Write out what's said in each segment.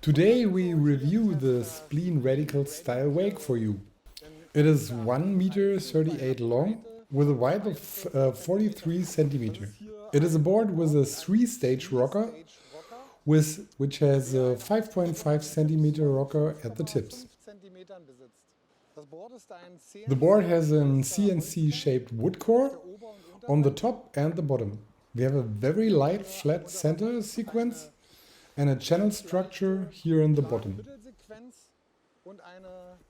Today we review the Spleene Radical Style Wake for you. It is 1 meter 38 long with a width of 43 centimeter. It is a board with a 3-stage rocker which has a 5.5 centimeter rocker at the tips. The board has a CNC shaped wood core on the top and the bottom. We have a very light flat center sequence and a channel structure here in the bottom.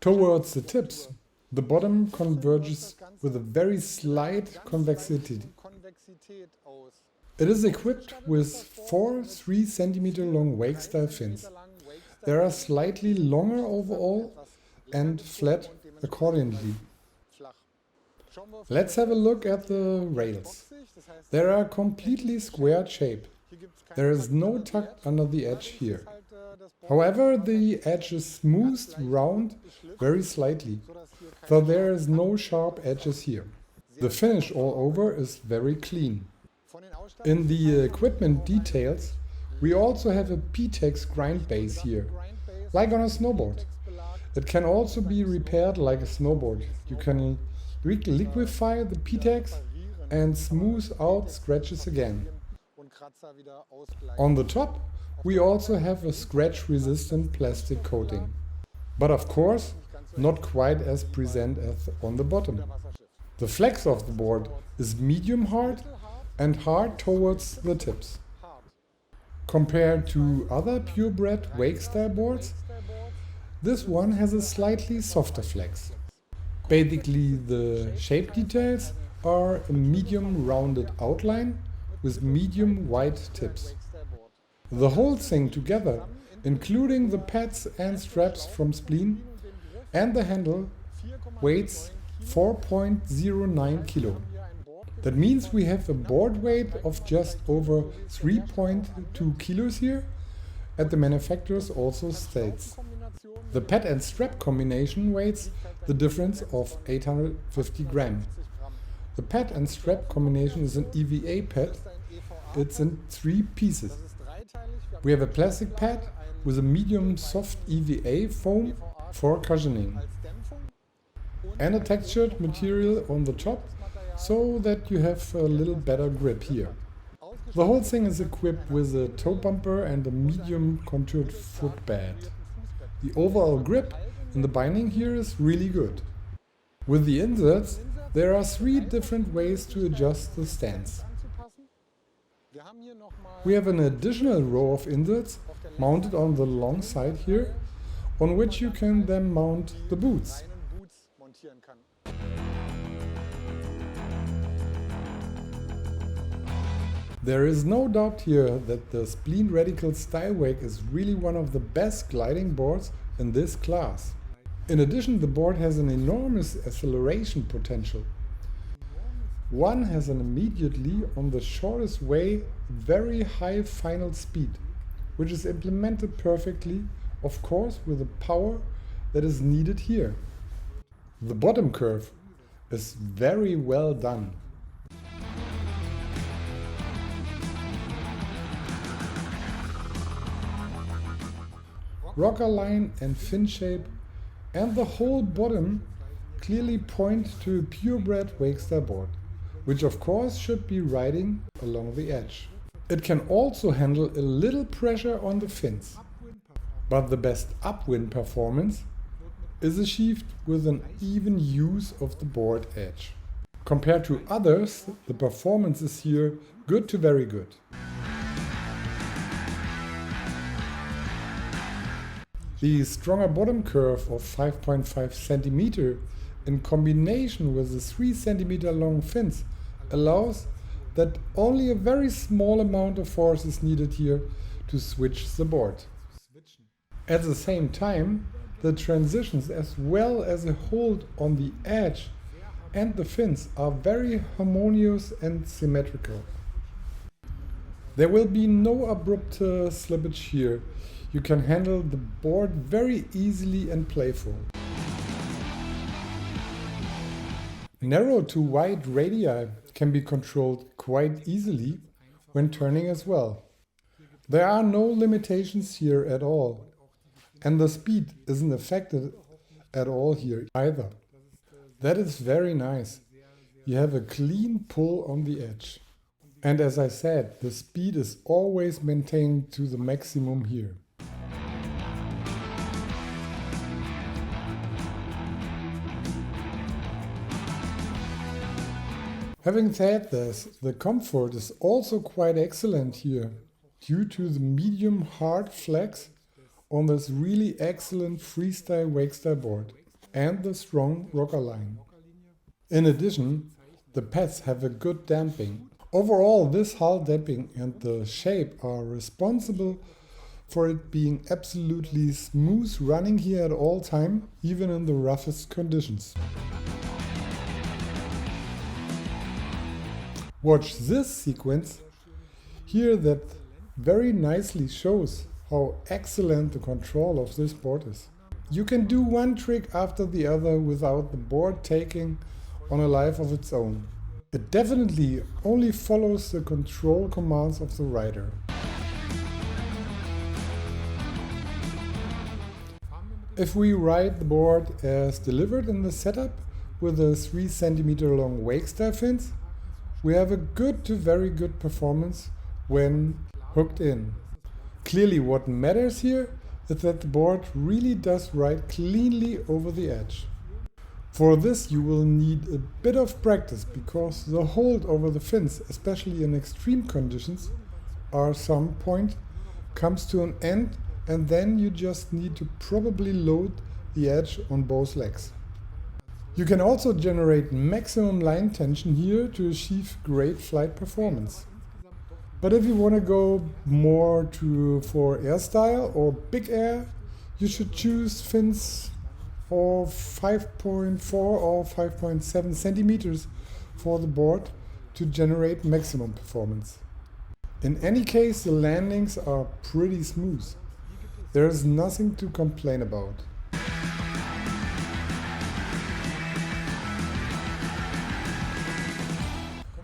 Towards the tips, the bottom converges with a very slight convexity. It is equipped with 4 3 centimeter long wake-style fins. They are slightly longer overall and flat accordingly. Let's have a look at the rails. They are completely square shape. There is no tuck under the edge here. However, the edge is smoothed round very slightly, so there is no sharp edges here. The finish all over is very clean. In the equipment details, we also have a P-Tex grind base here, like on a snowboard. It can also be repaired like a snowboard. You can liquefy the P-Tex and smooth out scratches again. On the top, we also have a scratch-resistant plastic coating. But of course, not quite as present as on the bottom. The flex of the board is medium hard and hard towards the tips. Compared to other purebred wake-style boards, this one has a slightly softer flex. Basically, the shape details are a medium rounded outline with medium wide tips. The whole thing together, including the pads and straps from Spleene and the handle, weighs 4.09 kilo. That means we have a board weight of just over 3.2 kilos here, and the manufacturers also states. The pad and strap combination weighs the difference of 850 grams. The pad and strap combination is an EVA pad. It's in 3 pieces. We have a plastic pad with a medium soft EVA foam for cushioning and a textured material on the top so that you have a little better grip here. The whole thing is equipped with a toe bumper and a medium contoured footbed. The overall grip in the binding here is really good. With the inserts, there are 3 different ways to adjust the stance. We have an additional row of inserts mounted on the long side here, on which you can then mount the boots. There is no doubt here that the Spleene Radical Style Wake is really one of the best gliding boards in this class. In addition, the board has an enormous acceleration potential. One has an immediately, on the shortest way, very high final speed, which is implemented perfectly, of course, with the power that is needed here. The bottom curve is very well done. Rocker line and fin shape and the whole bottom clearly point to a purebred wake-style board, which of course should be riding along the edge. It can also handle a little pressure on the fins, but the best upwind performance is achieved with an even use of the board edge. Compared to others, the performance is here good to very good. The stronger bottom curve of 5.5 centimeter in combination with the 3 centimeter long fins allows that only a very small amount of force is needed here to switch the board. At the same time, the transitions as well as a hold on the edge and the fins are very harmonious and symmetrical. There will be no abrupt slippage here. You can handle the board very easily and playful. Narrow to wide radii can be controlled quite easily when turning as well. There are no limitations here at all. And the speed isn't affected at all here either. That is very nice. You have a clean pull on the edge. And as I said, the speed is always maintained to the maximum here. Having said this, the comfort is also quite excellent here, due to the medium hard flex on this really excellent Freestyle Wakestyle board and the strong rocker line. In addition, the pads have a good damping. Overall, this hull damping and the shape are responsible for it being absolutely smooth running here at all time, even in the roughest conditions. Watch this sequence here that very nicely shows how excellent the control of this board is. You can do one trick after the other without the board taking on a life of its own. It definitely only follows the control commands of the rider. If we ride the board as delivered in the setup with the 3 cm long wakestyle fins, we have a good to very good performance when hooked in. Clearly what matters here is that the board really does ride cleanly over the edge. For this you will need a bit of practice, because the hold over the fins, especially in extreme conditions, at some point comes to an end, and then you just need to probably load the edge on both legs. You can also generate maximum line tension here to achieve great flight performance. But if you want to go more for air style or big air, you should choose fins of 5.4 or 5.7 centimeters for the board to generate maximum performance. In any case, the landings are pretty smooth. There is nothing to complain about.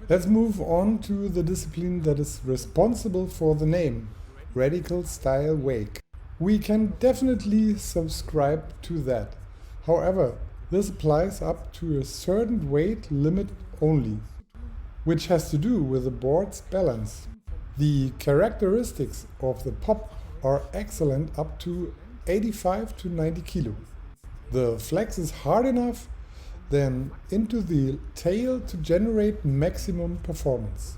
Let's move on to the discipline that is responsible for the name, Radical Style Wake. We can definitely subscribe to that. However, this applies up to a certain weight limit only, which has to do with the board's balance. The characteristics of the pop are excellent up to 85 to 90 kilo. The flex is hard enough then into the tail to generate maximum performance.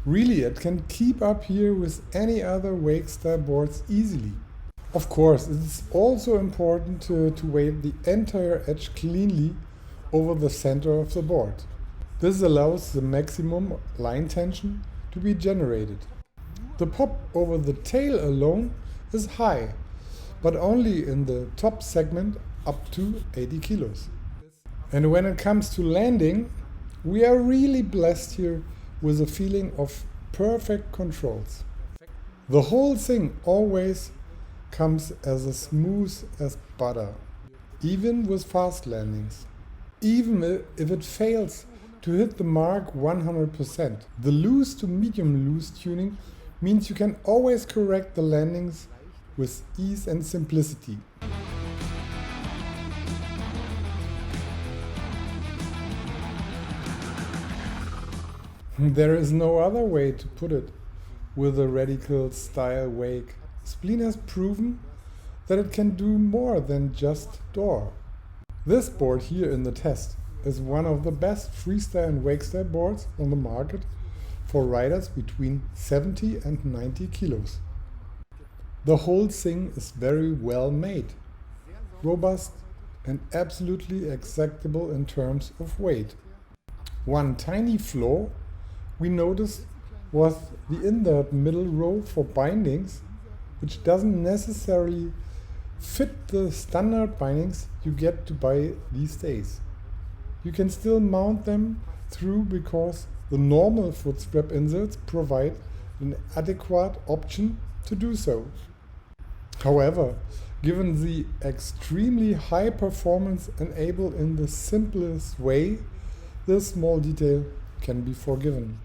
Really, it can keep up here with any other wakestyle boards easily. Of course, it is also important to weight the entire edge cleanly over the center of the board. This allows the maximum line tension to be generated. The pop over the tail alone is high, but only in the top segment up to 80 kilos. And when it comes to landing, we are really blessed here with a feeling of perfect controls. The whole thing always comes as smooth as butter, even with fast landings. Even if it fails to hit the mark 100%, the loose to medium loose tuning means you can always correct the landings with ease and simplicity. There is no other way to put it with a Radical Style Wake. Spleene has proven that it can do more than just door. This board here in the test is one of the best freestyle and wakestyle boards on the market for riders between 70 and 90 kilos. The whole thing is very well made, robust and absolutely acceptable in terms of weight. One tiny flaw we noticed was the inert middle row for bindings, which doesn't necessarily fit the standard bindings you get to buy these days. You can still mount them through because the normal foot strap inserts provide an adequate option to do so. However, given the extremely high performance enabled in the simplest way, this small detail can be forgiven.